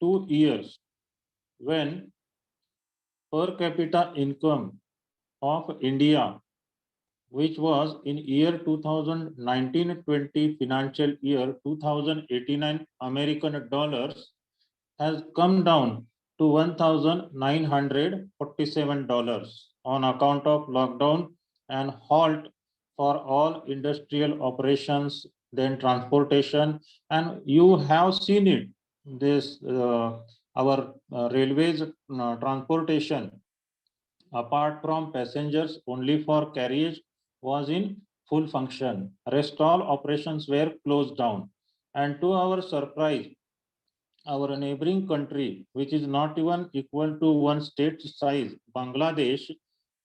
2 years when per capita income of India, which was in year 2019-20 financial year 2089 American dollars, has come down to $1,947 on account of lockdown and halt for all industrial operations, then transportation, and you have seen it. This our railways transportation, apart from passengers only for carriage, was in full function. Rest all operations were closed down. And to our surprise, our neighboring country, which is not even equal to one state size, Bangladesh,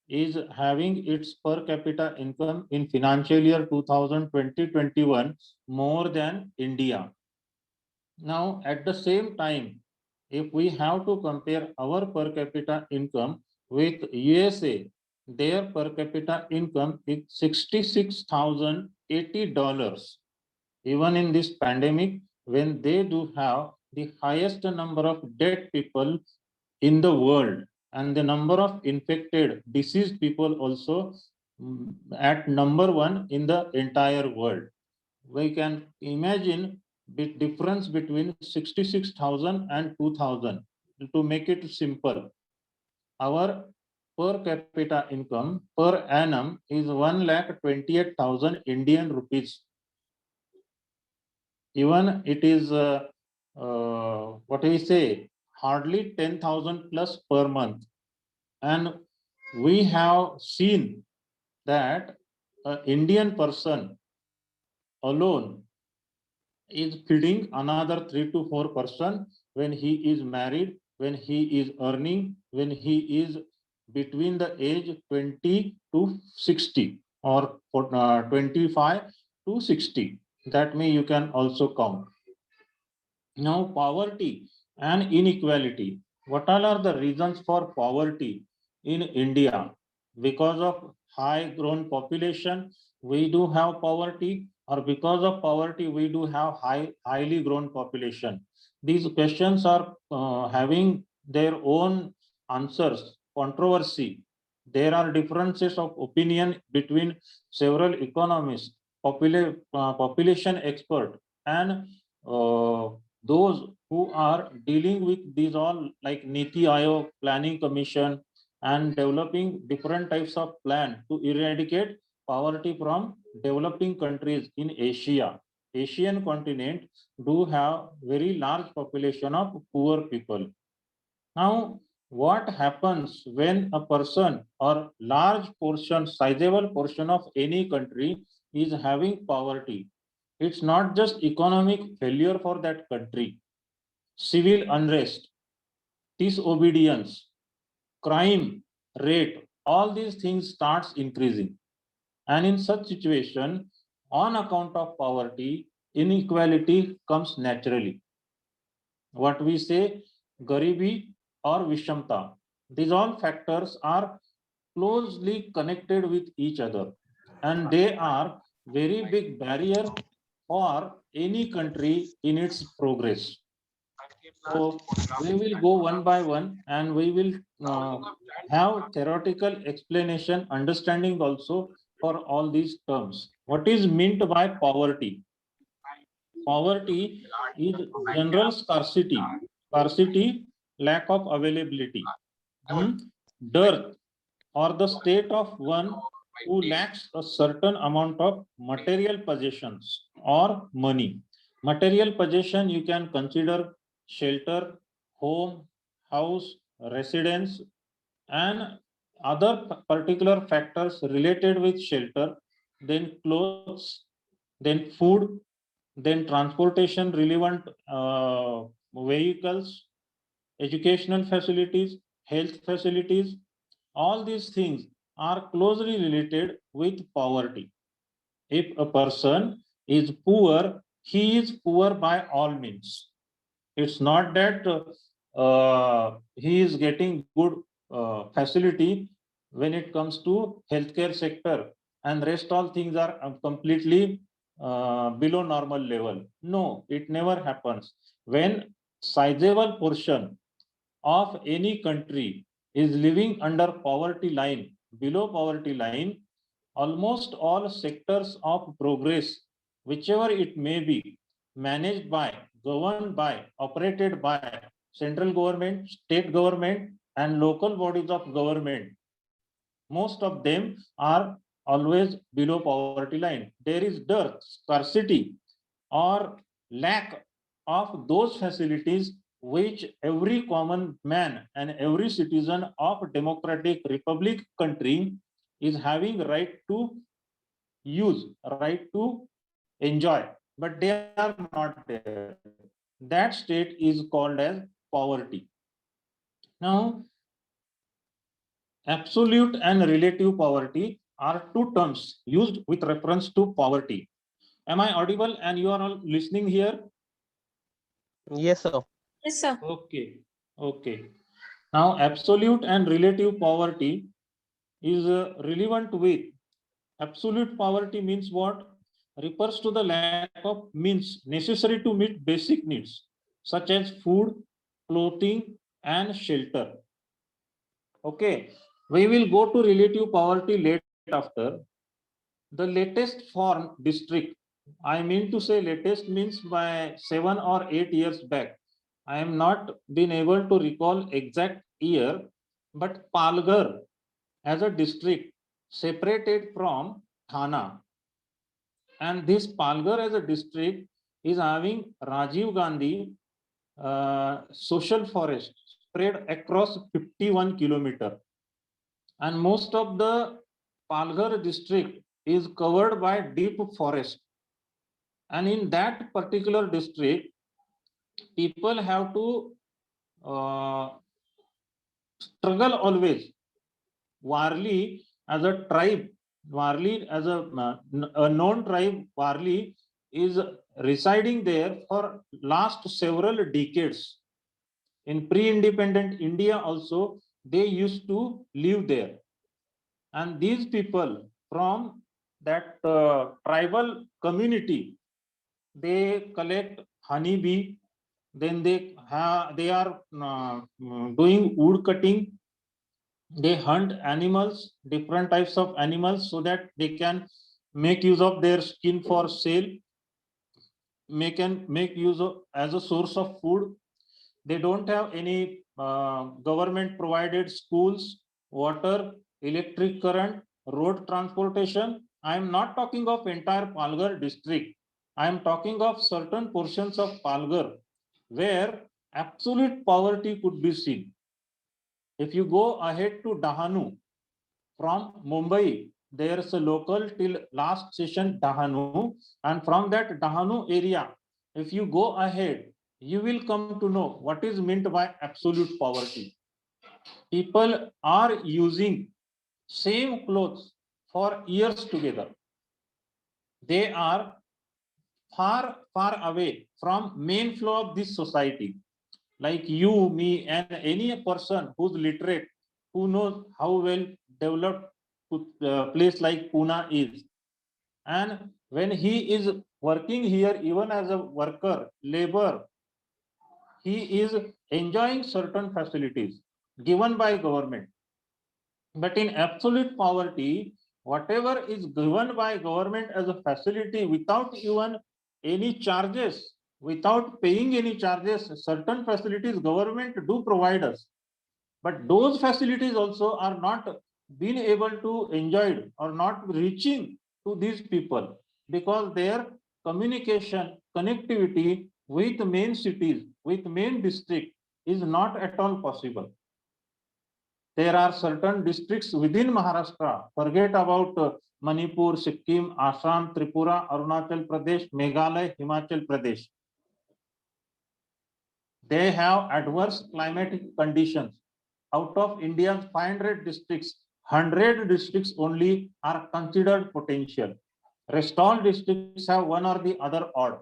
is having its per capita income in financial year 2020-21 more than India. Now, at the same time, if we have to compare our per capita income with USA, their per capita income is $66,080. Even in this pandemic, when they do have the highest number of dead people in the world and the number of infected, diseased people also at number one in the entire world. We can imagine the difference between 66,000 and 2,000. To make it simple, our per capita income per annum is 1,28,000 Indian rupees. Even it is what we say, hardly 10,000 plus per month. And we have seen that an Indian person alone is feeding another 3 to 4 person when he is married, when he is earning, when he is between the age 20 to 60 or 25 to 60. That may you can also count. Now, poverty and inequality. What all are the reasons for poverty in India? Because of high grown population, we do have poverty, or because of poverty, we do have highly grown population. These questions are having their own answers, controversy. There are differences of opinion between several economists, population expert, and those who are dealing with these all like Niti Aayog, Planning Commission, and developing different types of plan to eradicate poverty from developing countries in Asia. Asian continent do have very large population of poor people. Now, what happens when a person or large portion, sizable portion of any country is having poverty? It's not just economic failure for that country. Civil unrest, disobedience, crime rate, all these things starts increasing. And in such situation, on account of poverty, inequality comes naturally. What we say, garibi or vishamta. These all factors are closely connected with each other, and they are very big barrier for any country in its progress. So we will go one by one, and we will have theoretical explanation, understanding also for all these terms. What is meant by poverty? Poverty is general scarcity, lack of availability, dearth, or the state of one who lacks a certain amount of material possessions or money. Material possession you can consider shelter, home, house, residence, and other particular factors related with shelter, then clothes, then food, then transportation relevant vehicles, educational facilities, health facilities. All these things are closely related with poverty. If a person is poor, he is poor by all means. It's not that he is getting good facility when it comes to healthcare sector, and rest all things are completely below normal level. No, it never happens. When sizable portion of any country is living under poverty line, below poverty line, almost all sectors of progress, whichever it may be, managed by, governed by, operated by central government, state government, and local bodies of government, most of them are always below poverty line. There is dearth, scarcity, or lack of those facilities which every common man and every citizen of democratic republic country is having right to use, right to enjoy, but they are not there. That state is called as poverty. Now, absolute and relative poverty are two terms used with reference to poverty. Am I audible and you are all listening here? Yes, sir. Yes, sir. Okay. Okay. Now, absolute and relative poverty is relevant with absolute poverty means what? Refers to the lack of means necessary to meet basic needs such as food, clothing, and shelter. Okay. We will go to relative poverty late after. The latest form district, I mean to say latest means by 7 or 8 years back. I am not been able to recall exact year, but Palghar as a district separated from Thana. And this Palghar as a district is having Rajiv Gandhi social forest spread across 51 kilometers. And most of the Palghar district is covered by deep forest. And in that particular district, people have to struggle always. Warli as a tribe, Warli as a known tribe, Warli is residing there for last several decades. In pre-independent India also, they used to live there. And these people from that tribal community, they collect honeybee, then they are doing wood cutting, they hunt animals, different types of animals, so that they can make use of their skin for sale, make use of as a source of food. They don't have any government provided schools, water, electric current, road transportation. I am not talking of entire Palghar district. I am talking of certain portions of Palghar where absolute poverty could be seen. If you go ahead to Dahanu from Mumbai, there's a local till last station Dahanu, and from that Dahanu area, if you go ahead, you will come to know what is meant by absolute poverty. People are using same clothes for years together. They are far away from main flow of this society. Like you, me, and any person who's literate, who knows how well developed place like Pune is. And when he is working here, even as a worker, labor, he is enjoying certain facilities given by government. But in absolute poverty, whatever is given by government as a facility without even any charges, without paying any charges, certain facilities government do provide us. But those facilities also are not being able to enjoyed or not reaching to these people because their communication, connectivity with main cities, with main district is not at all possible. There are certain districts within Maharashtra, forget about Manipur, Sikkim, Assam, Tripura, Arunachal Pradesh, Meghalaya, Himachal Pradesh. They have adverse climatic conditions. Out of India's 500 districts, 100 districts only are considered potential. Rest all districts have one or the other odd,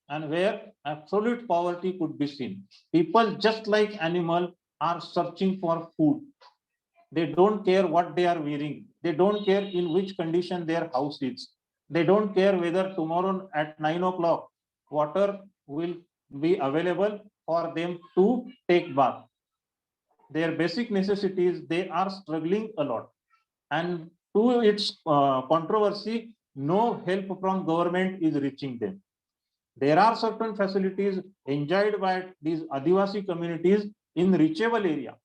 and where absolute poverty could be seen. People, just like animal, are searching for food. They don't care what they are wearing. They don't care in which condition their house is. They don't care whether tomorrow at 9 o'clock water will be available for them to take bath. Their basic necessities, they are struggling a lot. And to its controversy, no help from government is reaching them. There are certain facilities enjoyed by these Adivasi communities in reachable area,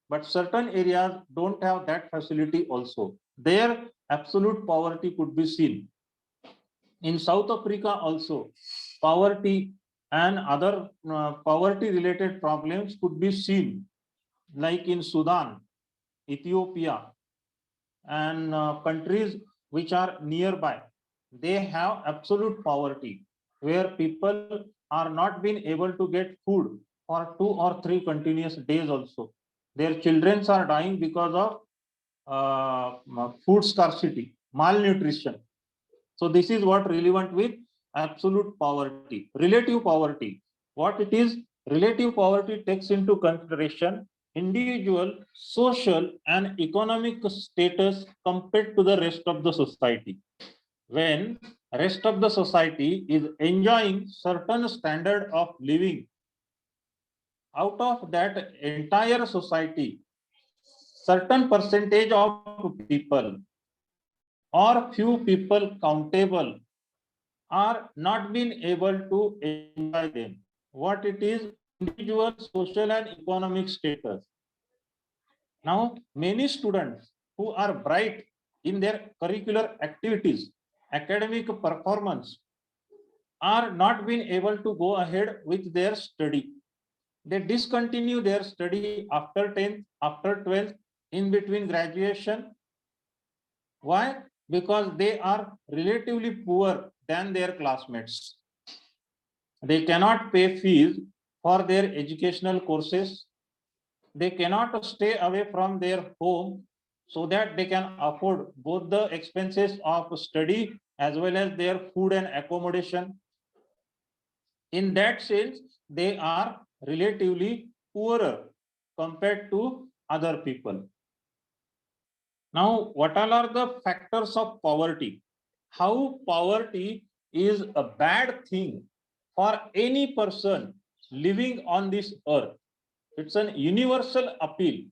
but certain areas don't have that facility also. There, absolute poverty could be seen. In South Africa also, poverty and other poverty related problems could be seen, like in Sudan, Ethiopia, and countries which are nearby. They have absolute poverty, where people are not being able to get food for 2 or 3 continuous days also. Their children are dying because of food scarcity, malnutrition. So this is what relevant with absolute poverty. Relative poverty, what it is? Relative poverty takes into consideration individual social and economic status compared to the rest of the society. When rest of the society is enjoying certain standard of living, out of that entire society, certain percentage of people or few people countable are not being able to enjoy them. What it is? Individual social and economic status. Now, many students who are bright in their curricular activities, academic performance, are not being able to go ahead with their study. They discontinue their study after 10th, after 12th, in between graduation. Why? Because they are relatively poor than their classmates. They cannot pay fees for their educational courses. They cannot stay away from their home so that they can afford both the expenses of study as well as their food and accommodation. In that sense, they are relatively poorer compared to other people. Now, what all are the factors of poverty? How poverty is a bad thing for any person living on this earth. It's an universal appeal,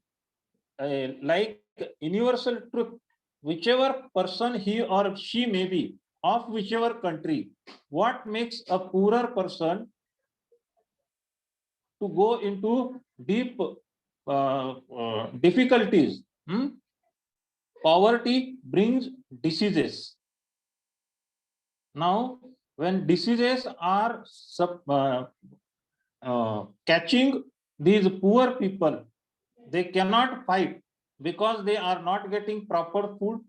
like universal truth. Whichever person he or she may be, of whichever country, what makes a poorer person to go into deep difficulties? Poverty brings diseases. Now, when diseases are catching these poor people, they cannot fight because they are not getting proper food,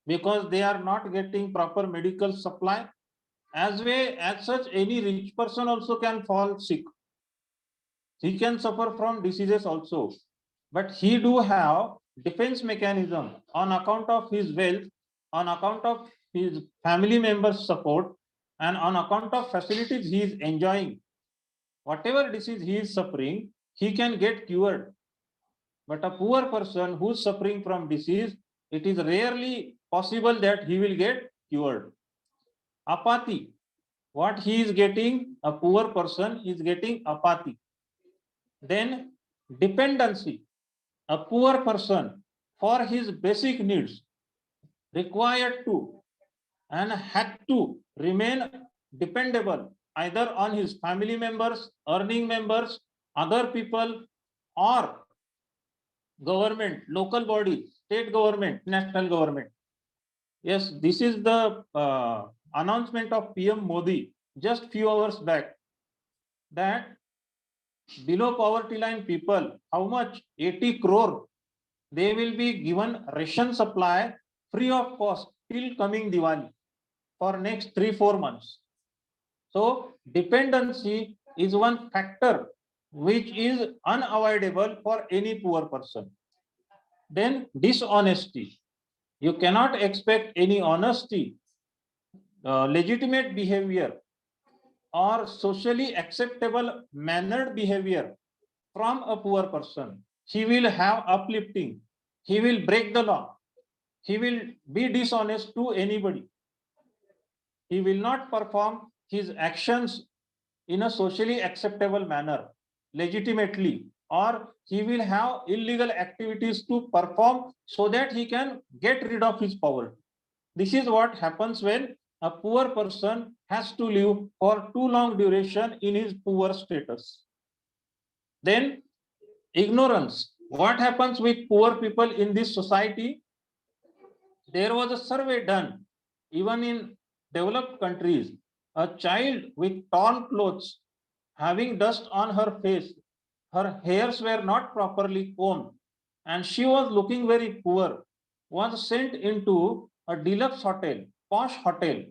because they are not getting proper medical supply. As such, any rich person also can fall sick. He can suffer from diseases also, but he do have defense mechanism on account of his wealth, on account of his family members support, and on account of facilities he is enjoying. Whatever disease he is suffering, he can get cured. But a poor person who's suffering from disease, it is rarely possible that he will get cured. Apathy, what he is getting, a poor person is getting apathy. Then dependency, a poor person for his basic needs required to and had to remain dependable either on his family members, earning members, other people, or government, local body, state government, national government. Yes, this is the announcement of PM Modi just few hours back, that below poverty line people, how much? 80 crore. They will be given ration supply free of cost till coming Diwali for next 3-4 months. So dependency is one factor which is unavoidable for any poor person. Then dishonesty. You cannot expect any honesty, legitimate behavior, or socially acceptable mannered behavior from a poor person. He will have uplifting. He will break the law. He will be dishonest to anybody. He will not perform his actions in a socially acceptable manner. legitimately, or he will have illegal activities to perform so that he can get rid of his poverty. This is what happens when a poor person has to live for too long duration in his poor status. Then ignorance. What happens with poor people in this society? There was a survey done, even in developed countries. A child with torn clothes, having dust on her face, her hairs were not properly combed, and she was looking very poor, was sent into a deluxe hotel, posh hotel.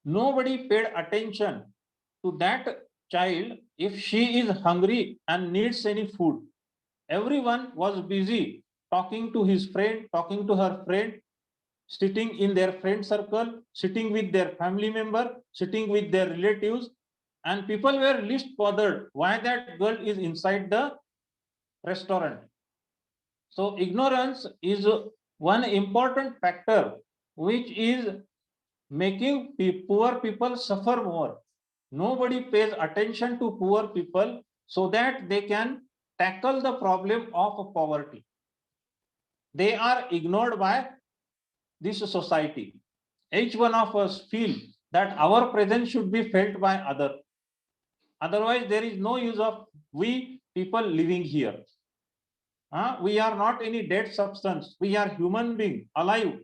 Nobody paid attention to that child if she is hungry and needs any food. Everyone was busy talking to his friend, talking to her friend, sitting in their friend circle, sitting with their family member, sitting with their relatives, and people were least bothered why that girl is inside the restaurant. So ignorance is one important factor which is making poor people suffer more. Nobody pays attention to poor people so that they can tackle the problem of poverty. They are ignored by this society. Each one of us feel that our presence should be felt by other. Otherwise, there is no use of we people living here. We are not any dead substance. We are human being alive,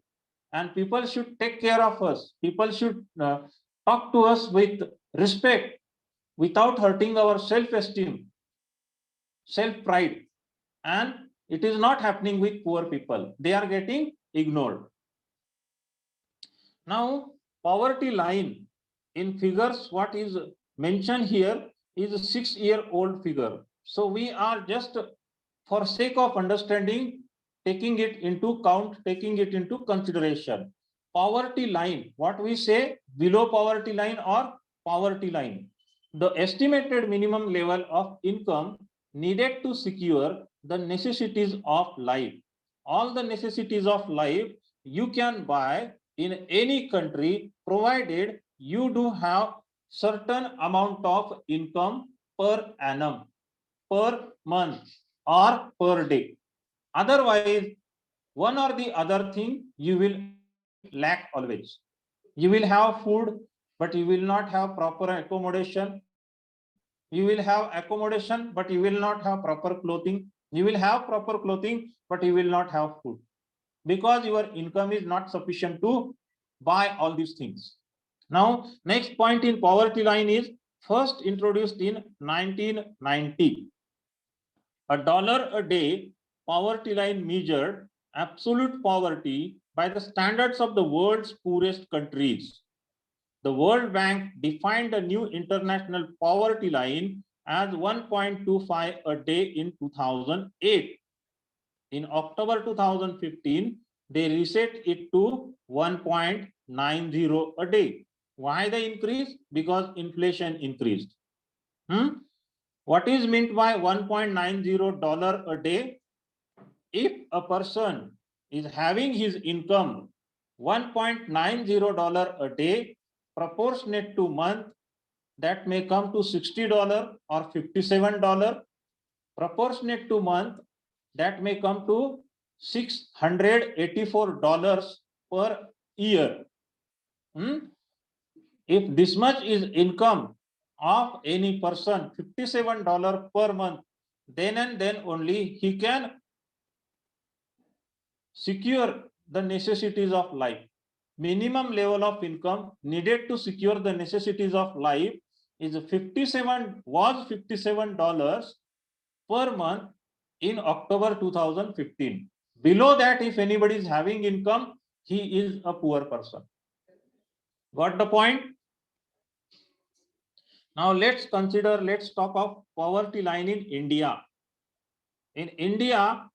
and people should take care of us. People should talk to us with respect without hurting our self-esteem, self-pride. And it is not happening with poor people. They are getting ignored. Now, poverty line in figures, what is mentioned here is a 6-year-old figure. So we are just, for sake of understanding, taking it into count, taking it into consideration. Poverty line, what we say, below poverty line or poverty line. The estimated minimum level of income needed to secure the necessities of life. All the necessities of life you can buy in any country, provided you do have certain amount of income per annum, per month, or per day. Otherwise, one or the other thing you will lack always. You will have food, but you will not have proper accommodation. You will have accommodation, but you will not have proper clothing. You will have proper clothing, but you will not have food, because your income is not sufficient to buy all these things. Now, next point in poverty line is first introduced in 1990. $1 a day poverty line measured absolute poverty by the standards of the world's poorest countries. The World Bank defined a new international poverty line as 1.25 a day in 2008. In October 2015, they reset it to 1.90 a day. Why the increase? Because inflation increased. What is meant by $1.90 a day? If a person is having his income $1.90 a day proportionate to month, that may come to $60 or $57. Proportionate to month, that may come to $684 per year. If this much is income of any person, $57 per month, then and then only he can secure the necessities of life. Minimum level of income needed to secure the necessities of life is $57 per month in October 2015. Below that, if anybody is having income, he is a poor person. Got the point? Now let's talk of poverty line in India. In India,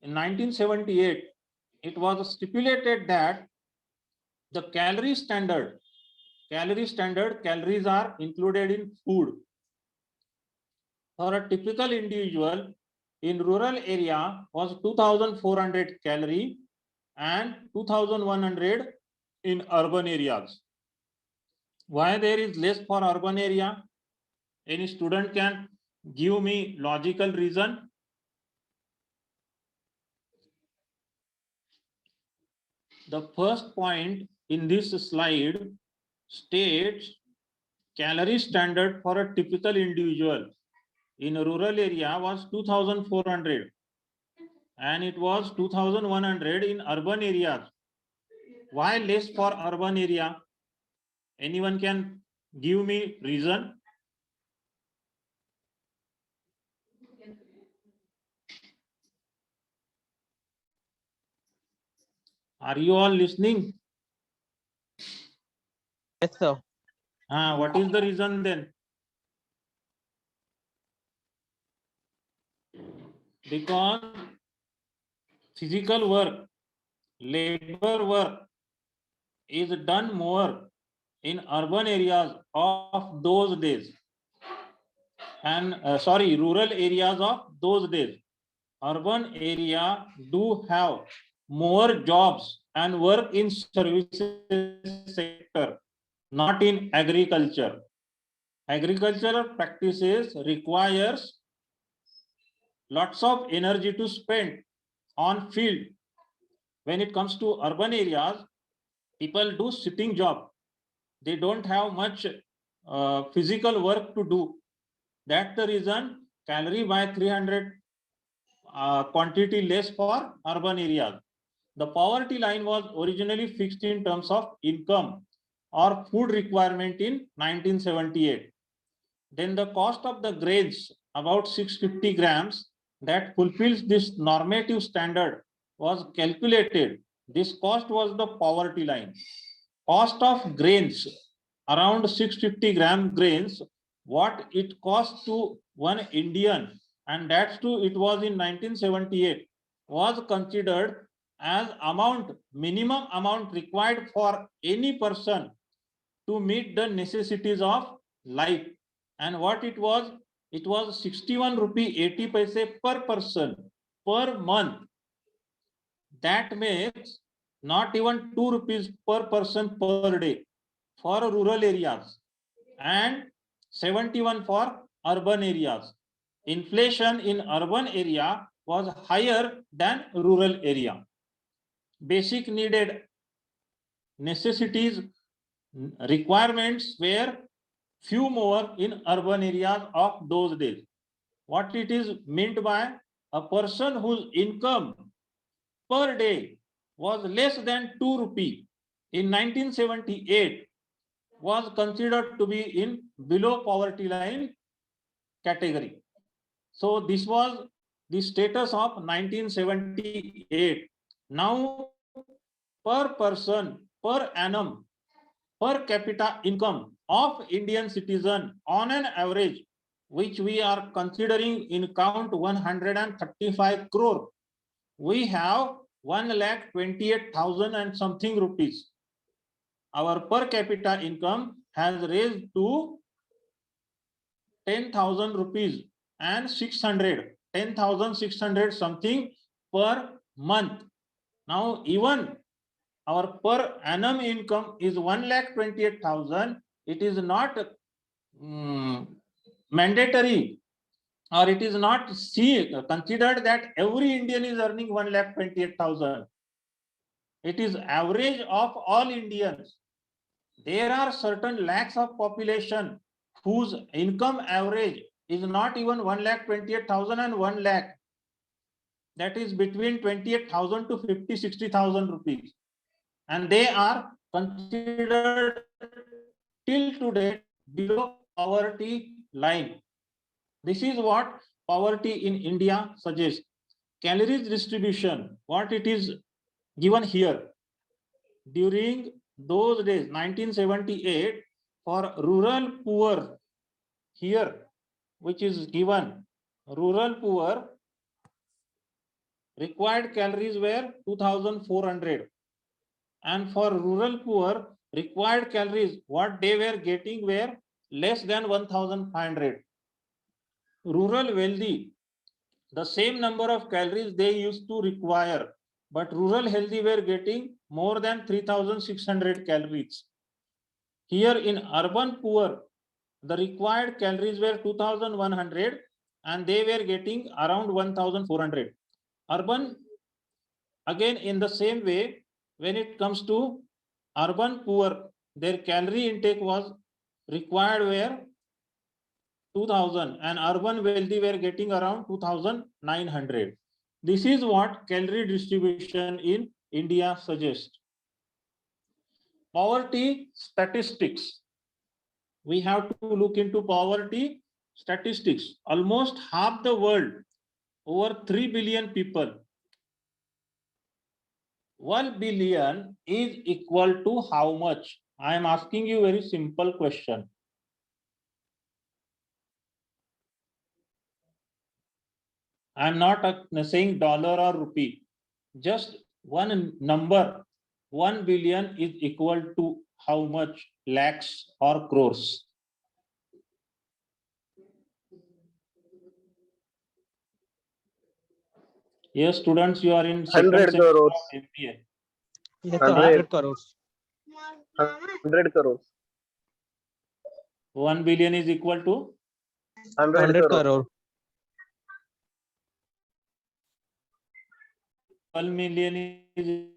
in 1978, it was stipulated that the calories are included in food. For a typical individual in rural area was 2,400 calorie and 2,100 in urban areas. Why there is less for urban area? Any student can give me logical reason. The first point in this slide states calorie standard for a typical individual in a rural area was 2400 and it was 2100 in urban areas. Why less for urban area? Anyone can give me reason? Are you all listening? Yes, sir. What is the reason then? Because physical work, labor work is done more in urban areas of those days and rural areas of those days. Urban area do have more jobs and work in services sector, not in agriculture. Agricultural practices requires lots of energy to spend on field. When it comes to urban areas, people do sitting job. They don't have much physical work to do. That's the reason calorie by 300 quantity less for urban areas. The poverty line was originally fixed in terms of income or food requirement in 1978. Then the cost of the grains, about 650 grams, that fulfills this normative standard was calculated. This cost was the poverty line. Cost of grains, around 650 gram grains, what it cost to one Indian, and that's too it was in 1978, was considered as minimum amount required for any person to meet the necessities of life. And what it was 61 rupee 80 paise per person per month. That makes not even 2 rupees per person per day for rural areas and 71 for urban areas. Inflation in urban area was higher than rural area. Basic needed necessities requirements were few more in urban areas of those days. What it is meant by a person whose income per day was less than 2 rupee in 1978 was considered to be in below poverty line category. So this was the status of 1978. Now per person per annum per capita income of Indian citizen on an average, which we are considering in count 135 crore, we have 1,28,000 and something rupees. Our per capita income has raised to 10,000 rupees and 10,600 something per month. Now even our per annum income is 1,28,000. It is not mandatory, or it is not considered that every Indian is earning 1,28,000. It is average of all Indians. There are certain lakhs of population whose income average is not even 1,28,000 and 1 lakh. That is between 28,000 to 50,000-60,000 rupees. And they are considered till today below poverty line. This is what poverty in India suggests. Calories distribution, what it is given here. During those days, 1978, for rural poor, here, which is given, rural poor, required calories were 2,400. And for rural poor, required calories, what they were getting were less than 1,500. Rural wealthy, the same number of calories they used to require, but rural healthy were getting more than 3,600 calories. Here in urban poor, the required calories were 2,100, and they were getting around 1,400. Urban, again in the same way, when it comes to urban poor, their calorie intake was required were 2,000, and urban wealthy were getting around 2,900. This is what calorie distribution in India suggests. Poverty statistics. We have to look into poverty statistics. Almost half the world, over 3 billion people. 1 billion is equal to how much? I am asking you a very simple question. I am not saying dollar or rupee. Just one number. 1 billion is equal to how much? Lakhs or crores? Yes, students, you are in second 100 semester crores. of MBA. Yes, sir. 100 crores. 100 crores. 1 billion is equal to 100 crores. crore. 12 million is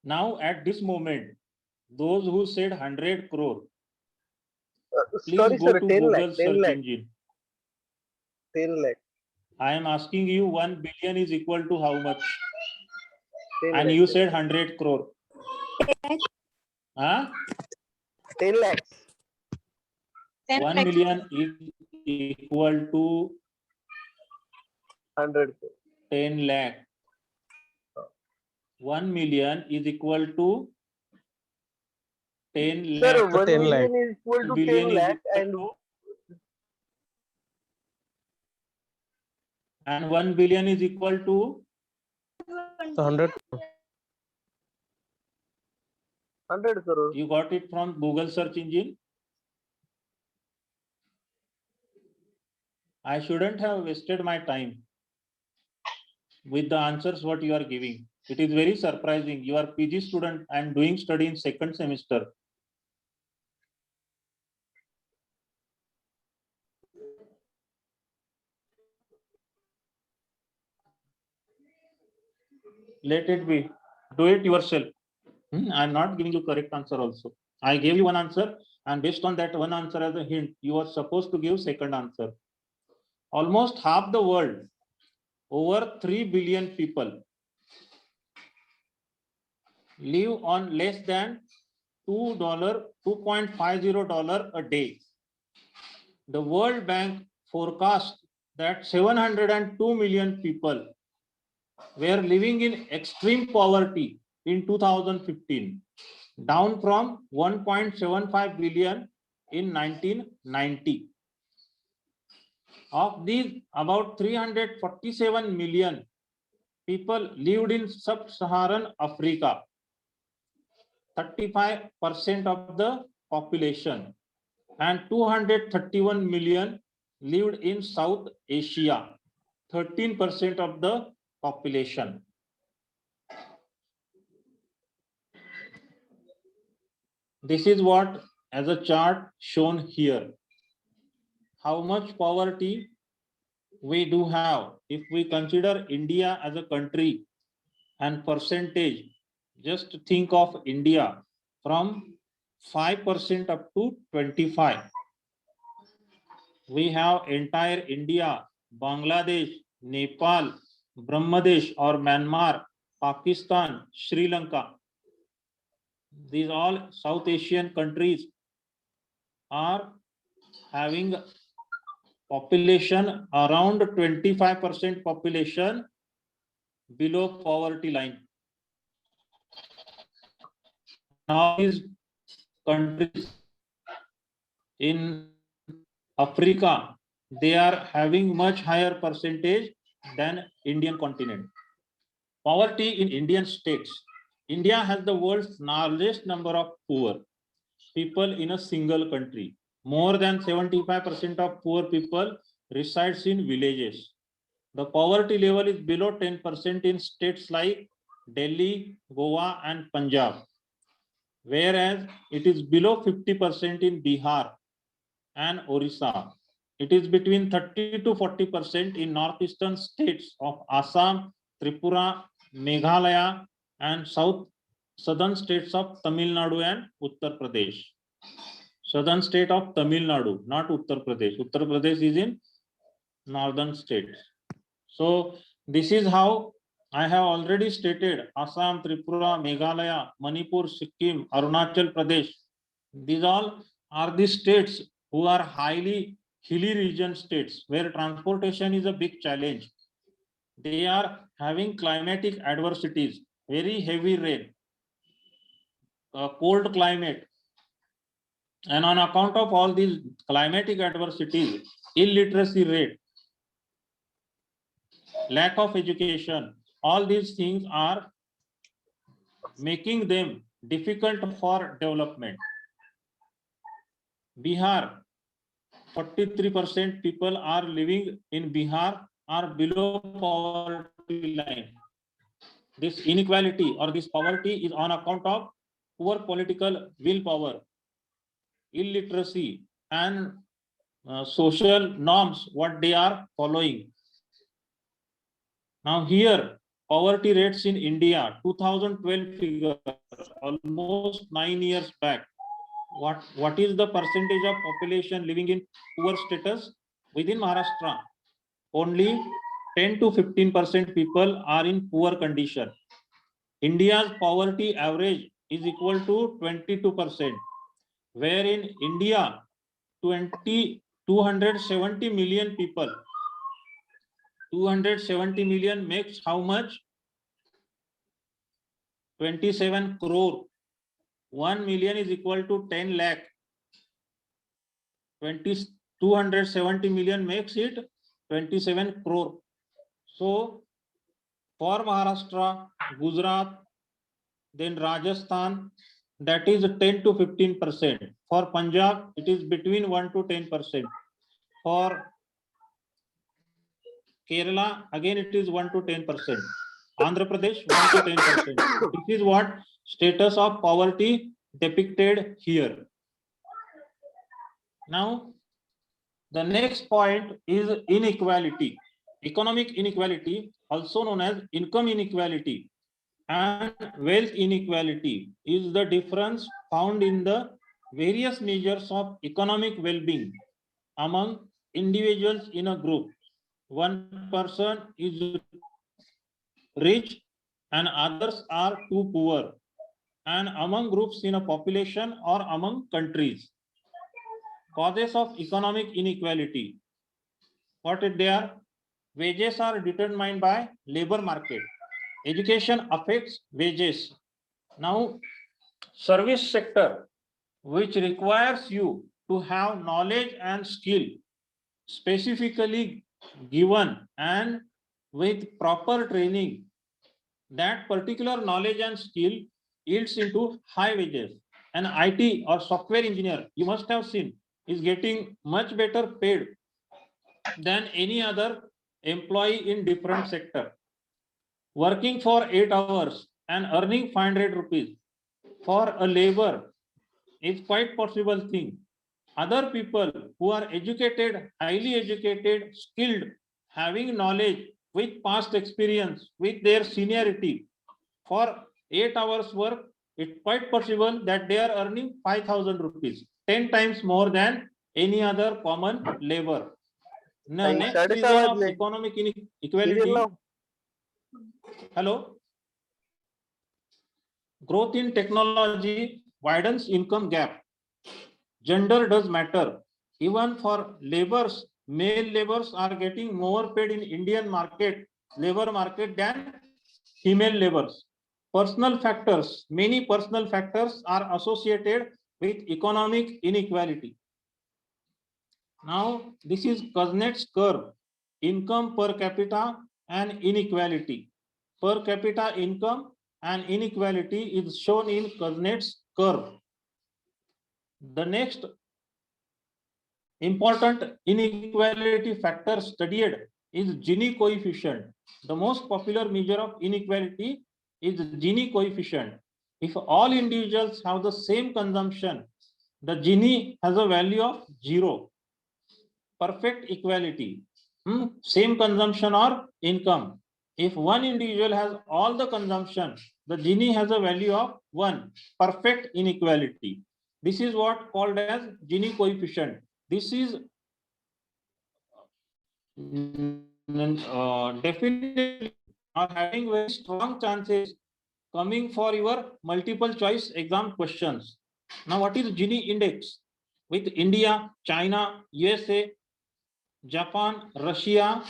now at this moment, those who said 100 crore, please Sorry, go sir. to 10 Google lakh. 10 search lakh. engine. 10 lakh. I am asking you 1 billion is equal to how much? 10 And lakhs. you said 100 crore. Huh? 10 lakhs. 1 million is equal to 100 crores. 10 lakh. 1 million is equal to 10 Sir, lakh. 1 10 million is equal to 10 lakh and 1 billion is equal to 100. 100 crores. you got it from Google search engine. I shouldn't have wasted my time with the answers what you are giving. It is very surprising. You are PG student and doing study in second semester. Let it be. Do it yourself. I am not giving you correct answer also. I gave you one answer, and based on that one answer as a hint, you are supposed to give second answer. Almost half the world, over 3 billion people, live on less than $2.50 a day. The World Bank forecast that 702 million people were living in extreme poverty in 2015, down from 1.75 billion in 1990. Of these, about 347 million people lived in sub-Saharan Africa, 35% of the population, and 231 million lived in South Asia, 13% of the population. This is what as a chart shown here. How much poverty we do have if we consider India as a country and percentage. Just think of India from 5% up to 25. We have entire India, Bangladesh, Nepal, Brahmadesh or Myanmar, Pakistan, Sri Lanka. These all South Asian countries are having population around 25% population below poverty line. Now these countries in Africa, they are having much higher percentage than Indian continent. Poverty in Indian states. India has the world's largest number of poor people in a single country. More than 75% of poor people resides in villages. The poverty level is below 10% in states like Delhi, Goa, and Punjab, whereas it is below 50% in Bihar and Orissa. It is between 30 to 40% in northeastern states of Assam, Tripura, Meghalaya, and southern states of Tamil Nadu and Uttar Pradesh. Southern state of Tamil Nadu, not Uttar Pradesh. Uttar Pradesh is in northern states. So this is how I have already stated: Assam, Tripura, Meghalaya, Manipur, Sikkim, Arunachal Pradesh. These all are the states who are highly hilly region states where transportation is a big challenge. They are having climatic adversities, very heavy rain, cold climate, and on account of all these climatic adversities, illiteracy rate, lack of education, all these things are making them difficult for development. Bihar, 43% people are living in Bihar are below poverty line. This inequality or this poverty is on account of poor political willpower, illiteracy, and social norms what they are following. Now here, poverty rates in India, 2012 figure, almost 9 years back. What is the percentage of population living in poor status within Maharashtra? Only 10 to 15% people are in poor condition. India's poverty average is equal to 22%, where in India, 270 million people, 270 million makes how much? 27 crore. 1 million is equal to 10 lakh. 270 million makes it 27 crore. So for Maharashtra, Gujarat, then Rajasthan, that is 10 to 15%. For Punjab, it is between 1 to 10%. For Kerala, again it is 1 to 10%. Andhra Pradesh, 1 to 10%. This is what status of poverty depicted here. Now, the next point is inequality. Economic inequality, also known as income inequality and wealth inequality, is the difference found in the various measures of economic well-being among individuals in a group. One person is rich and others are too poor, and among groups in a population or among countries. Causes of economic inequality. What they are? Wages are determined by labor market. Education affects wages. Now, service sector, which requires you to have knowledge and skill specifically given and with proper training, that particular knowledge and skill yields into high wages. An IT or software engineer, you must have seen, is getting much better paid than any other employee in different sector. Working for 8 hours and earning 500 rupees for a labor is quite possible thing. Other people who are educated, highly educated, skilled, having knowledge with past experience, with their seniority, for 8 hours work, it's quite possible that they are earning 5,000 rupees, 10 times more than any other common labor. Now, next reason of economic inequality. Hello. Growth in technology widens income gap. Gender does matter. Even for laborers, male laborers are getting more paid in Indian market, labor market than female laborers. Personal factors, many personal factors are associated with economic inequality. Now, this is Kuznets curve, income per capita and inequality. Per capita income and inequality is shown in Kuznets curve. The next important inequality factor studied is Gini coefficient. The most popular measure of inequality is Gini coefficient. If all individuals have the same consumption, the Gini has a value of 0. Perfect equality. Same consumption or income. If one individual has all the consumption, the Gini has a value of 1. Perfect inequality. This is what called as Gini coefficient. This is definitely are having very strong chances coming for your multiple choice exam questions. Now, what is Gini index? With India, China, USA, Japan, Russia,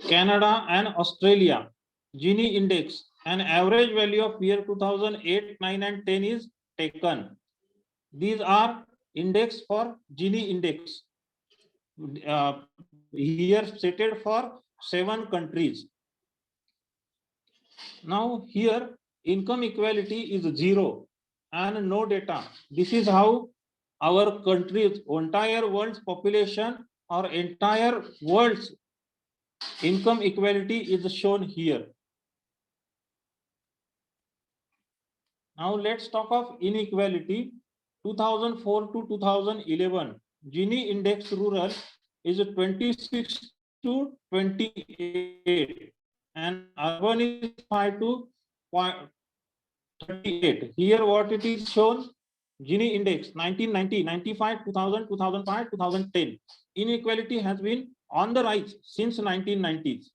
Canada, and Australia, Gini index, an average value of year 2008, 9, and 10 is taken. These are index for Gini index. Here stated for 7 countries. Now here income equality is 0 and no data. This is how our country's entire world's population or entire world's income equality is shown here. Now let's talk of inequality. 2004 to 2011, Gini index rural is 26 to 28 and urban is 5 to 38. Here what it is shown, Gini index 1990, 95, 2000, 2005, 2010. Inequality has been on the rise since 1990s.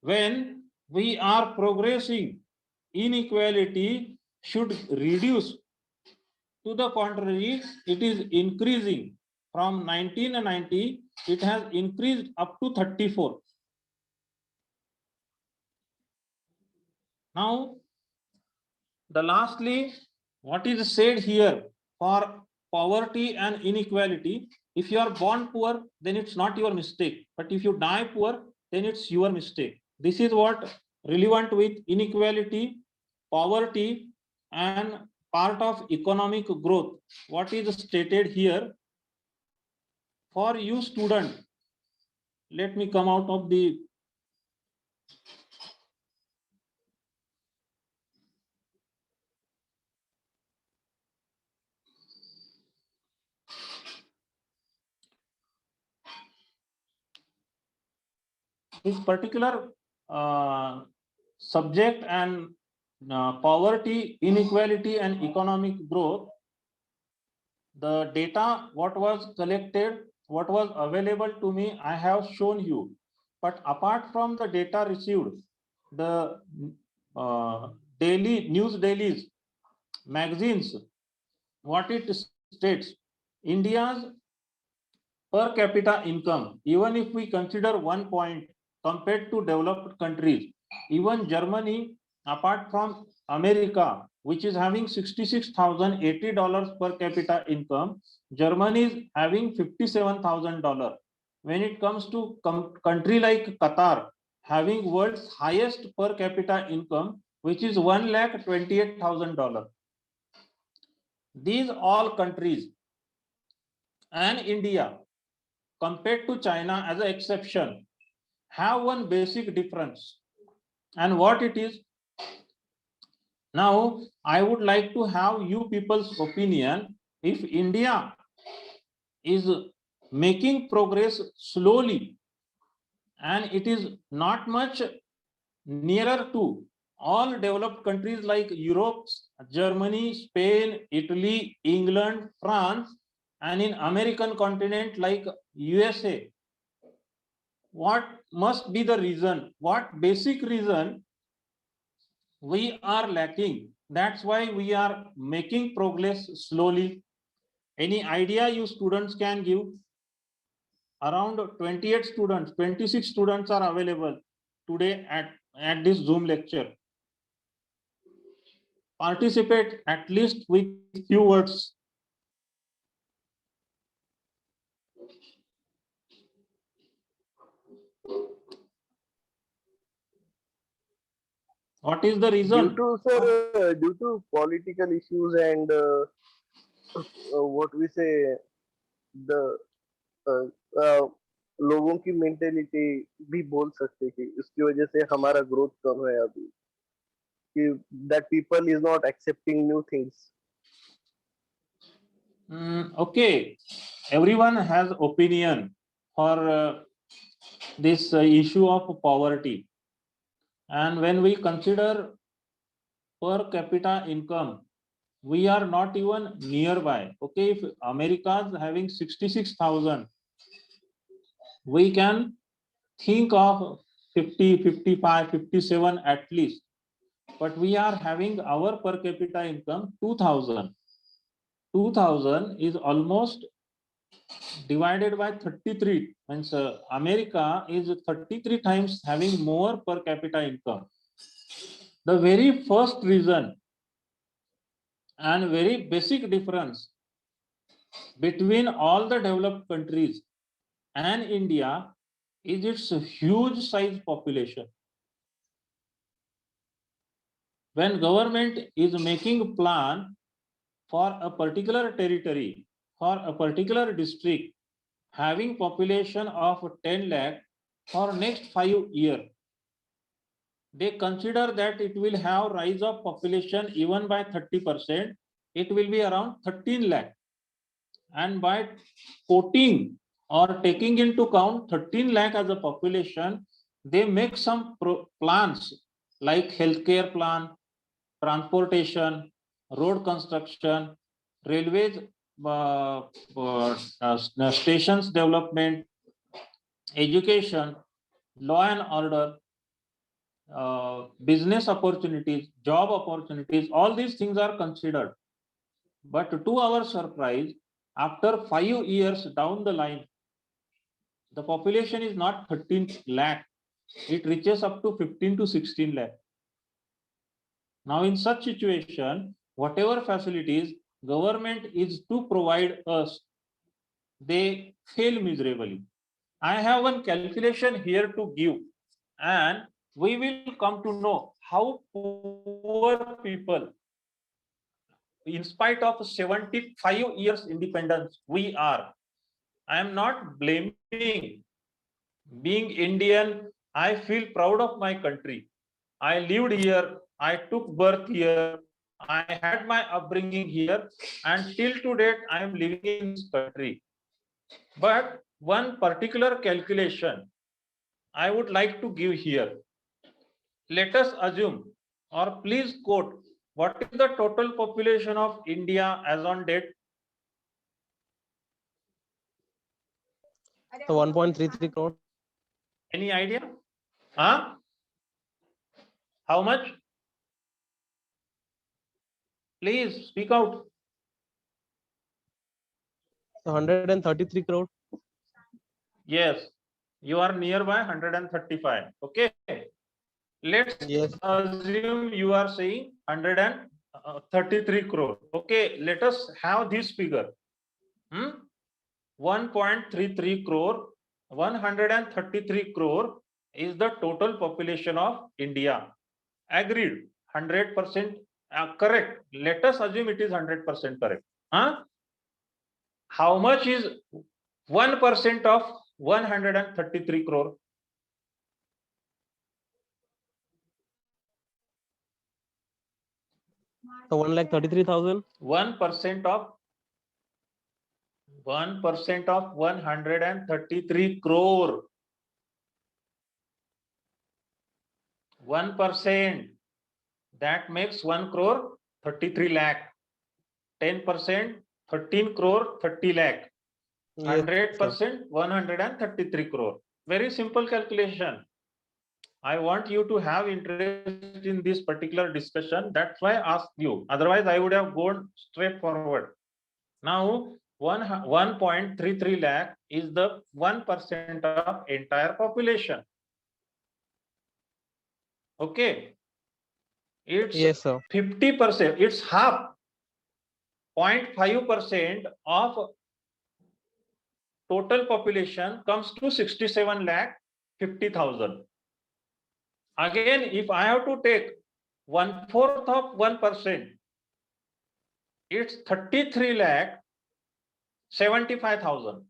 When we are progressing, inequality should reduce. To the contrary, it is increasing. From 1990, it has increased up to 34. Now, the lastly, what is said here for poverty and inequality, if you are born poor, then it's not your mistake. But if you die poor, then it's your mistake. This is what relevant with inequality, poverty, and part of economic growth. What is stated here for you student? Let me come out of the this particular subject and poverty, inequality, and economic growth. The data, what was collected, what was available to me, I have shown you. But apart from the data received, the daily news dailies, magazines, what it states, India's per capita income, even if we consider 1 point compared to developed countries, even Germany, apart from America, which is having $66,080 per capita income, Germany is having $57,000. When it comes to country like Qatar, having world's highest per capita income, which is $1,28,000. These all countries and India, compared to China as an exception, have one basic difference. And what it is? Now, I would like to have you people's opinion. If India is making progress slowly and it is not much nearer to all developed countries like Europe, Germany, Spain, Italy, England, France, and in American continent like USA, what must be the reason? What basic reason we are lacking? That's why we are making progress slowly. Any idea you students can give? Around 28 students, 26 students are available today at this Zoom lecture. Participate at least with few words. What is the reason? Due to political issues and what we say, the लोगों की mentality भी बोल सकते कि इसकी वजह से हमारा ग्रोथ कम है अभी. that people is not accepting new things. Okay, everyone has opinion for this issue of poverty, and when we consider per capita income, we are not even nearby. Okay, if America is having 66,000, we can think of 50, 55, 57 at least. But we are having our per capita income 2,000. 2,000 is almost divided by 33. Means America is 33 times having more per capita income. The very first reason and very basic difference between all the developed countries and India is its huge size population. When government is making a plan for a particular territory, for a particular district, having population of 10 lakh for next 5 years, they consider that it will have rise of population even by 30%, it will be around 13 lakh. And by quoting or taking into account 13 lakh as a population, they make some plans like healthcare plan, transportation, road construction, railways, stations development, education, law and order, business opportunities, job opportunities, all these things are considered. But to our surprise, after 5 years down the line, the population is not 13 lakh, it reaches up to 15 to 16 lakh. Now in such situation, whatever facilities government is to provide us, they fail miserably. I have one calculation here to give, and we will come to know how poor people, in spite of 75 years independence, we are. I am not blaming. Being Indian, I feel proud of my country. I lived here, I took birth here, I had my upbringing here, and till to date I am living in this country. But one particular calculation I would like to give here. Let us assume, or please quote, what is the total population of India as on date? The 1.33 crore. Any idea? Huh? How much? Please speak out. The 133 crore. Yes, you are nearby 135. Okay. Let's Yes. assume you are saying 133 crore. Okay, let us have this figure. 1.33 crore, 133 crore is the total population of India. Agreed, 100% correct. Let us assume it is 100% correct. How much is 1% of 133 crore? The 1,33,000. 1% of 133 crore. 1%, that makes 1 crore 33 lakh. 10%, 13 crore 30 lakh. 100%, 133 crore. Very simple calculation. I want you to have interest in this particular discussion. That's why I asked you. Otherwise, I would have gone straight forward. Now, 1.33 lakh is the 1% of entire population. Okay. It's Yes, sir. 50%. It's half. 0.5% of total population comes to 67 lakh 50,000. Again, if I have to take 1/4 of 1%, it's 33 lakh 75,000.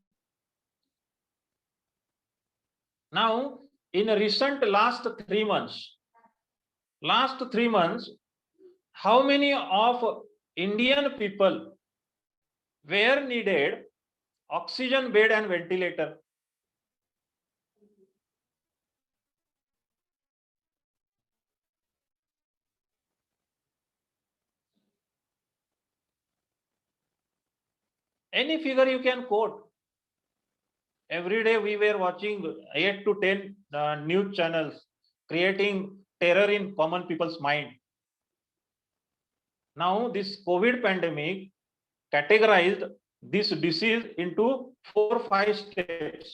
Now, in recent last 3 months, last 3 months, how many of Indian people were needed oxygen bed and ventilator? Any figure you can quote. Every day we were watching 8 to 10 news channels creating terror in common people's mind. Now this COVID pandemic categorized this disease into 4-5 steps.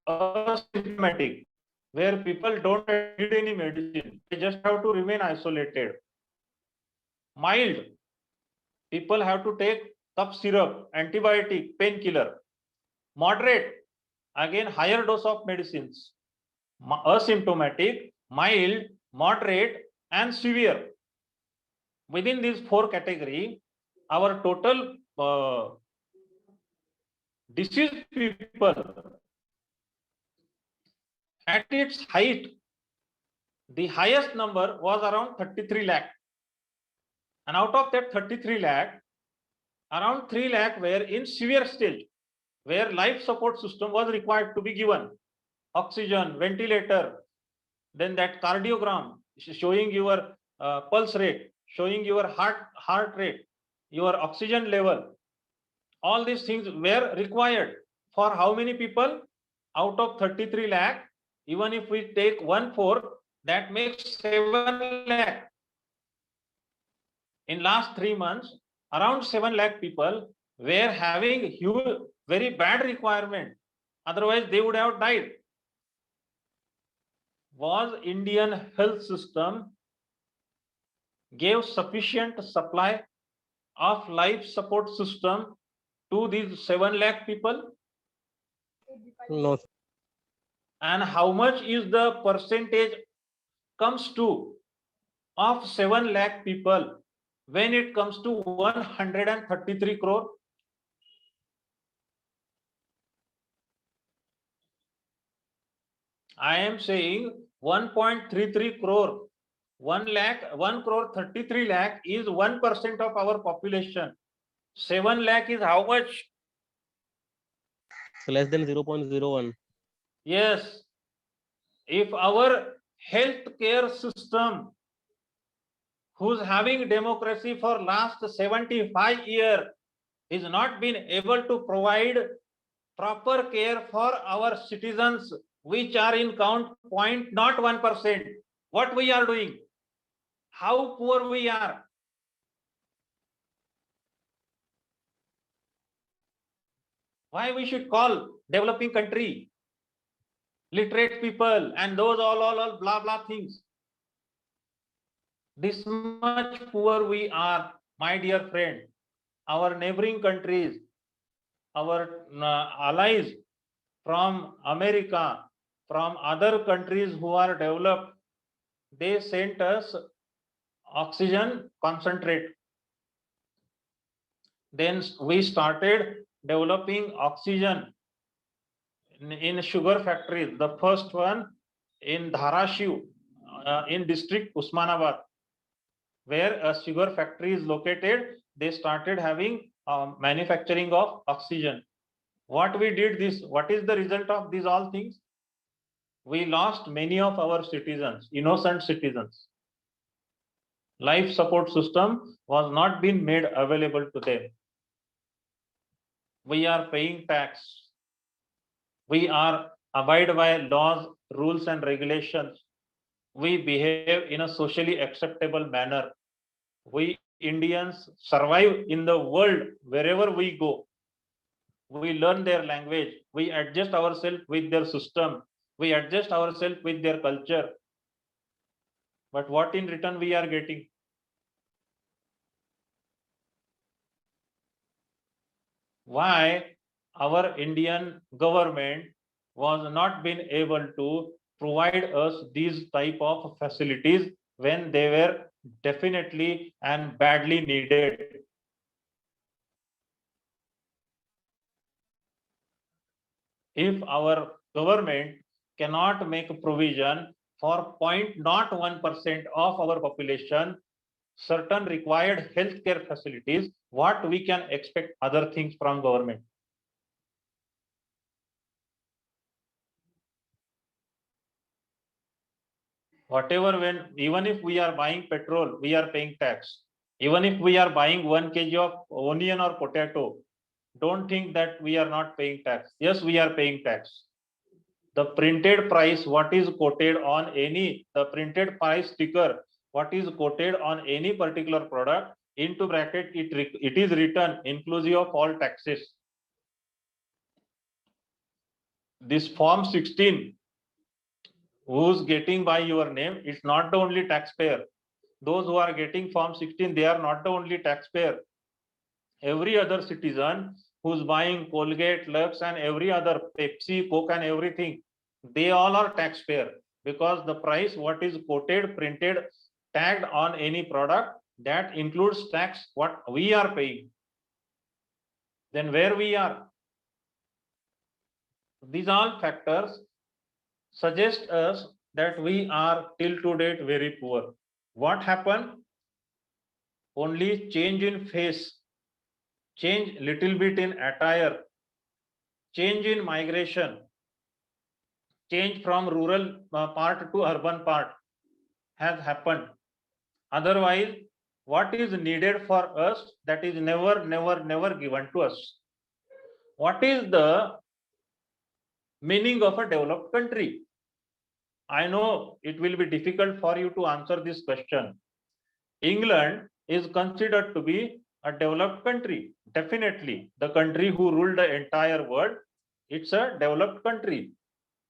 Asymptomatic, where people don't need any medicine, they just have to remain isolated. Mild, people have to take cough syrup, antibiotic, painkiller. Moderate, again higher dose of medicines. Asymptomatic, mild, moderate, and severe. Within these 4 categories, our total diseased people at its height, the highest number was around 33 lakh. And out of that 33 lakh, around 3 lakh were in severe stage, where life support system was required to be given. Oxygen, ventilator, then that cardiogram showing your pulse rate, showing your heart rate, your oxygen level. All these things were required for how many people? Out of 33 lakh, even if we take 1/4, that makes 7 lakh. In last 3 months, around 7 lakh people were having huge, very bad requirement. Otherwise, they would have died. Was Indian health system gave sufficient supply of life support system to these 7 lakh people? No. And how much is the percentage comes to of 7 lakh people when it comes to 133 crore? I am saying 1.33 crore. 1 crore 33 lakh is 1% of our population. 7 lakh is how much? So less than 0.01. Yes. If our healthcare system, who's having democracy for last 75 years, is not been able to provide proper care for our citizens, which are in count 0.01%, what we are doing? How poor we are? Why we should call developing country, literate people, and those all blah blah things? This much poor we are, my dear friend. Our neighboring countries, our allies from America, from other countries who are developed, they sent us oxygen concentrate. Then we started developing oxygen in sugar factories. The first one in Dharashiv, in district Usmanabad, where a sugar factory is located. They started having manufacturing of oxygen. What we did this, what is the result of these all things? We lost many of our citizens, innocent citizens. Life support system was not being made available to them. We are paying tax. We are abide by laws, rules, and regulations. We behave in a socially acceptable manner. We Indians survive in the world wherever we go. We learn their language. We adjust ourselves with their system. We adjust ourselves with their culture. But what in return we are getting? Why our Indian government was not been able to provide us these type of facilities when they were definitely and badly needed? If our government cannot make a provision for 0.01% of our population certain required healthcare facilities, what we can expect other things from government? Whatever, when even if we are buying petrol, we are paying tax. Even if we are buying 1 kg of onion or potato, don't think that we are not paying tax. Yes, we are paying tax. The printed price, what is quoted on the printed price sticker, what is quoted on any particular product, into bracket, it is written inclusive of all taxes. This form 16, who's getting by your name, it's not the only taxpayer. Those who are getting form 16, they are not the only taxpayer. Every other citizen who's buying Colgate, Lux, and every other Pepsi, Coke, and everything, they all are taxpayer, because the price what is quoted, printed, tagged on any product, that includes tax what we are paying. Then where we are? These all factors suggest us that we are till to date very poor. What happened? Only change in face, change little bit in attire, change in migration, change from rural part to urban part has happened. Otherwise, what is needed for us, that is never given to us. What is the meaning of a developed country? I know it will be difficult for you to answer this question. England is considered to be a developed country. Definitely, the country who ruled the entire world, it's a developed country.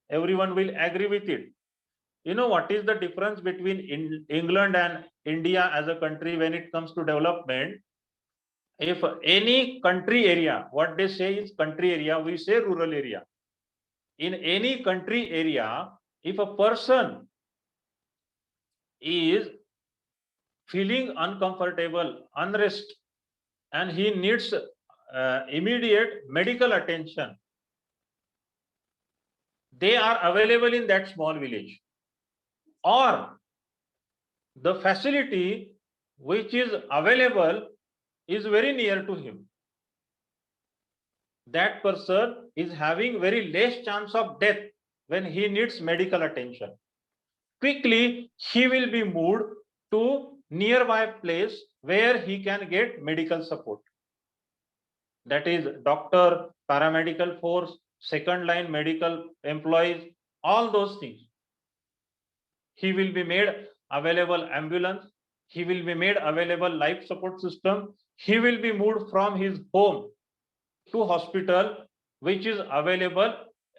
Everyone will agree with it. You know what is the difference between England and India as a country when it comes to development? If any country area, what they say is country area, we say rural area. In any country area, if a person is feeling uncomfortable, unrest, and he needs immediate medical attention, they are available in that small village. Or the facility which is available is very near to him. That person is having very less chance of death when he needs medical attention. Quickly, he will be moved to nearby place where he can get medical support. That is doctor, paramedical force, second line medical employees, all those things. He will be made available ambulance. He will be made available life support system. He will be moved from his home to hospital, which is available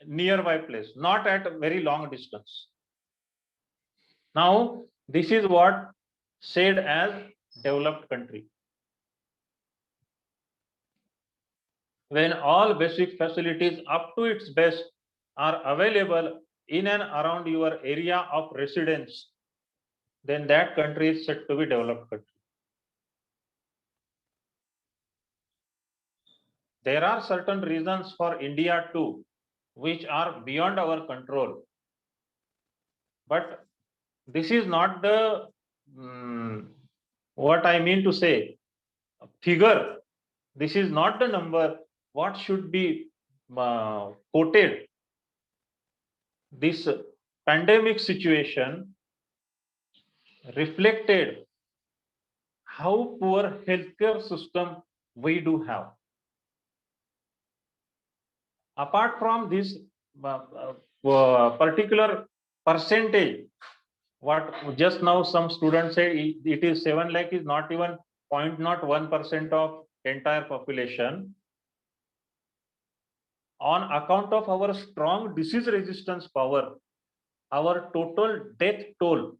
nearby place, not at a very long distance. Now, this is what said as developed country. When all basic facilities up to its best are available in and around your area of residence, then that country is said to be developed country. There are certain reasons for India too, which are beyond our control. But this is not the what I mean to say figure. This is not the number what should be quoted. This pandemic situation reflected how poor healthcare system we do have. Apart from this particular percentage, what just now some students say it is 7 lakh is not even 0.01% of entire population. On account of our strong disease resistance power, our total death toll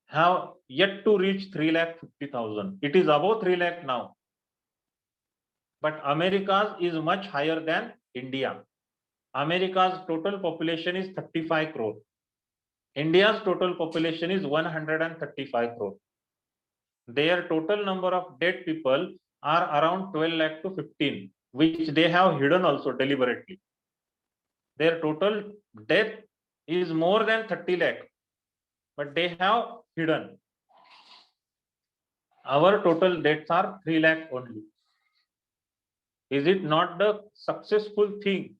have yet to reach 3,50,000. It is above 3 lakh now. But America's is much higher than India. America's total population is 35 crore. India's total population is 135 crore. Their total number of dead people are around 12 lakh to 15, which they have hidden also deliberately. Their total death is more than 30 lakh. but they have hidden. Our total debts are 3 lakh only. Is it not the successful thing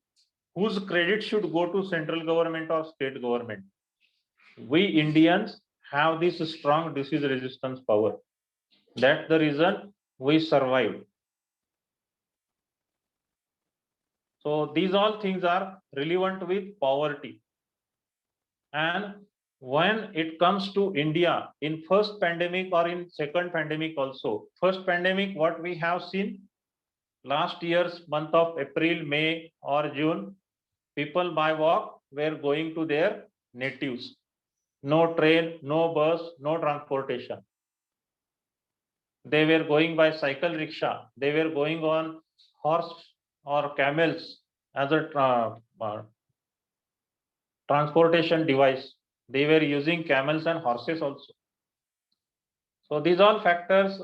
whose credit should go to central government or state government? We Indians have this strong disease resistance power. That's the reason we survived. So these all things are relevant with poverty. And when it comes to India, in first pandemic or in second pandemic also, first pandemic, what we have seen last year's month of April, May or June, people by walk were going to their natives. No train, no bus, no transportation. They were going by cycle rickshaw. They were going on horse or camels as a transportation device. They were using camels and horses also. So these all factors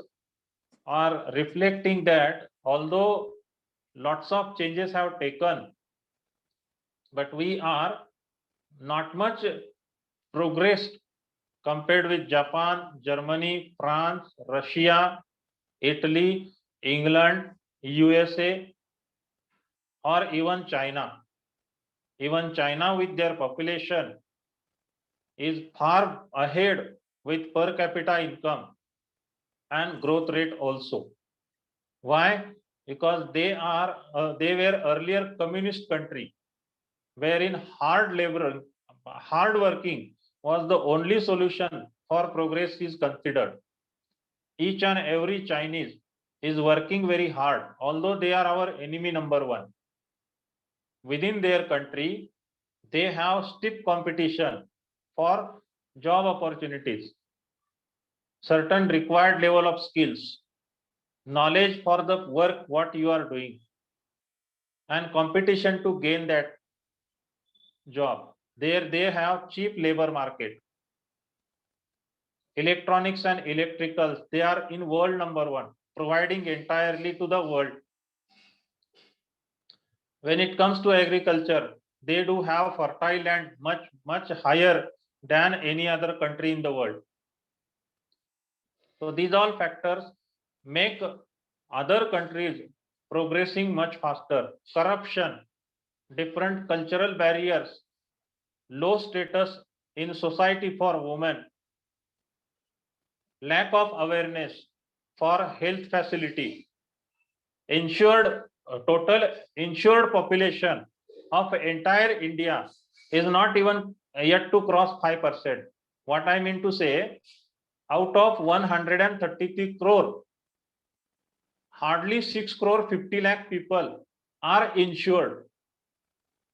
are reflecting that although lots of changes have taken, but we are not much progressed compared with Japan, Germany, France, Russia, Italy, England, USA, or even China. Even China with their population is far ahead with per capita income and growth rate also. Why? Because they were earlier communist country, wherein hard labor, hard working was the only solution for progress is considered. Each and every Chinese is working very hard, although they are our enemy number one. Within their country, they have stiff competition for job opportunities, certain required level of skills, knowledge for the work what you are doing, and competition to gain that job. There they have cheap labor market. Electronics and electricals, they are in world number one, providing entirely to the world. When it comes to agriculture, they do have fertile land much higher than any other country in the world. So these all factors make other countries progressing much faster. Corruption, different cultural barriers, low status in society for women, lack of awareness for health facility, total insured population of entire India is not even yet to cross 5%. What I mean to say, out of 133 crore, hardly 6 crore 50 lakh people are insured.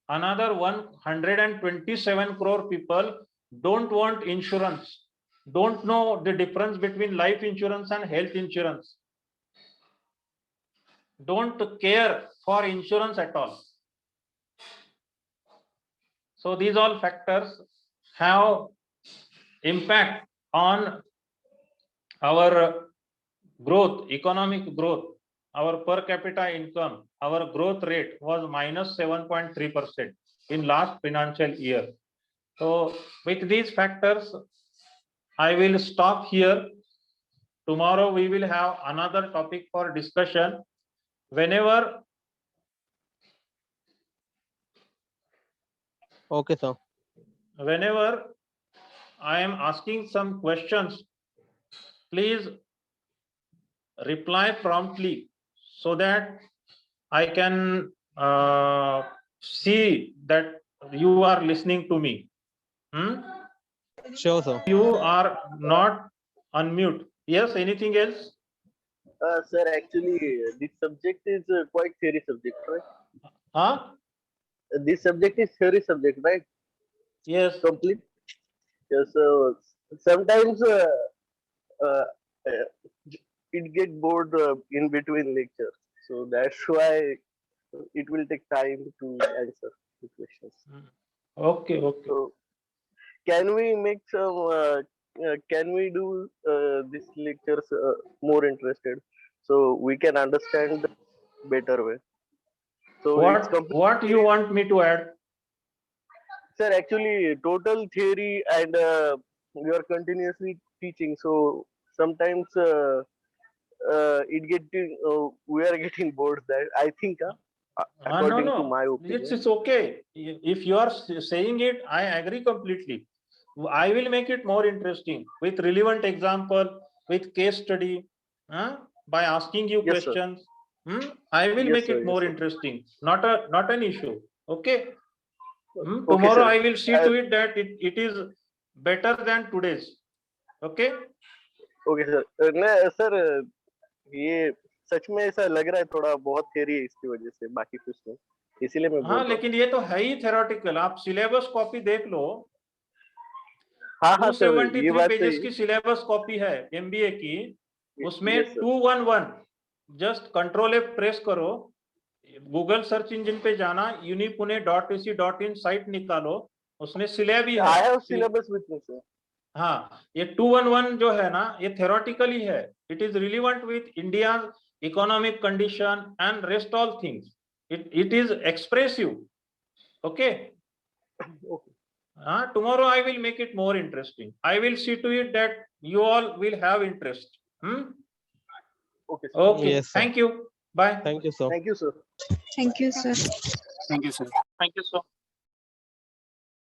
Another 127 crore people don't want insurance, don't know the difference between life insurance and health insurance, don't care for insurance at all. So these all factors have impact on our growth, economic growth. Our per capita income, our growth rate was minus 7.3% in last financial year. So with these factors, I will stop here. Tomorrow we will have another topic for discussion. Whenever Okay, sir. I am asking some questions, please reply promptly so that I can see that you are listening to me. Sure, sir. You are not unmute. Yes, anything else? Sir, actually, this subject is quite theory subject, right? Huh? This subject is theory subject, right? Yes. Complete. Yeah, so sometimes uh, it get bored in between lecture, so that's why it will take time to answer the questions. Okay. So can we make some? Can we do these lectures more interested, so we can understand better way? So it's complete. What you want me to add? Sir, actually, total theory and we are continuously teaching, so sometimes we are getting bored. That I think, No, according to no, my it's opinion. okay. If you are saying it, I agree completely. I will make it more interesting with relevant example, with case study, by asking you Yes, sir. questions. I will Yes, make sir. it Yes, more sir. interesting. Not an issue. Okay. Okay, Tomorrow sir. I will see Uh, to it that it is better than today's. Okay. Okay sir नहीं sir ये सच में ऐसा लग रहा है थोड़ा बहुत theory है इसकी वजह से बाकी कुछ नहीं इसीलिए मैं बोल हाँ रहा हूँ लेकिन ये तो है ही थेरोटिकल आप सिलेबस कॉपी देख लो हाँ हाँ सर ये 273 बात पेजेस सही की सिलेबस कॉपी है एमबीए की उसमें yes sir 211 just control F press करो गूगल सर्च इंजन पे जाना unipune.ac.in साइट निकालो उसमें सिलेब ही है I have syllabus with me sir हाँ ये 211 जो है ना ये थेरोटिकली है it is relevant with India economic condition and rest all things it is expressive okay tomorrow I will make it more interesting I will see to it that you all will have interest okay okay Yes, sir. thank you bye Thank you, sir. Thank you sir Thank you, sir. thank you sir